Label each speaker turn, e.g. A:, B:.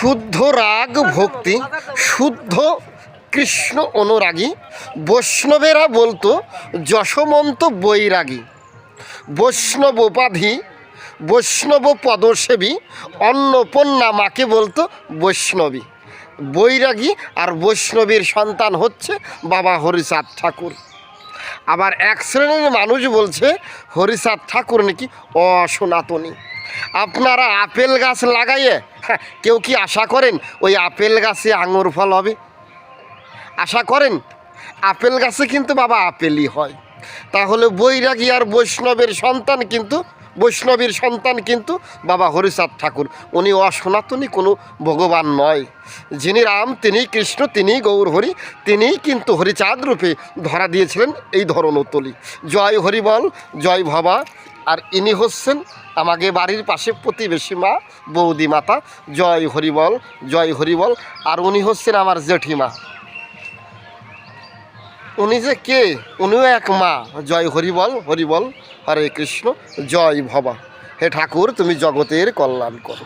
A: শুদ্ধ রাগ ভক্তি, শুদ্ধ কৃষ্ণ অনুরাগী। বৈষ্ণবেরা বলতো যশোমন্ত বৈরাগী। বৈষ্ণব উপাধি, বৈষ্ণব পদসেবী, অন্নপূর্ণা মাকে বলতো বৈষ্ণবী। বৈরাগী আর বৈষ্ণবীর সন্তান হচ্ছে বাবা হরিচাঁদ ঠাকুর। আবার এক শ্রেণীর মানুষ বলছে হরিচাঁদ ঠাকুর নাকি অসনাতনী। আপনারা আপেল গাছ লাগাইয়ে কেউ কি আশা করেন ওই আপেল গাছে আঙুর ফল হবে? আশা করেন? আপেল গাছে কিন্তু বাবা আপেলই হয়। তাহলে বৈরাগী আর বৈষ্ণবের সন্তান কিন্তু বাবা হরিচাঁদ ঠাকুর। উনি অসনাতনী কোনো ভগবান নয়। যিনি রাম, তিনিই কৃষ্ণ, তিনিই গৌর হরি, তিনিই কিন্তু হরিচাঁদ রূপে ধরা দিয়েছিলেন এই ধরণতলী। জয় হরিবল, জয় ভবা। আর ইনি হচ্ছেন আমাকে বাড়ির পাশে প্রতিবেশী মা, বৌদি মাতা। জয় হরিবল, জয় হরিবল। আর উনি হচ্ছেন আমার জেঠিমা। উনি যে কে? উনিও এক মা। জয় হরিবল, হরিবল, হরে কৃষ্ণ, জয় ভবা। হে ঠাকুর, তুমি জগতের কল্যাণ করো।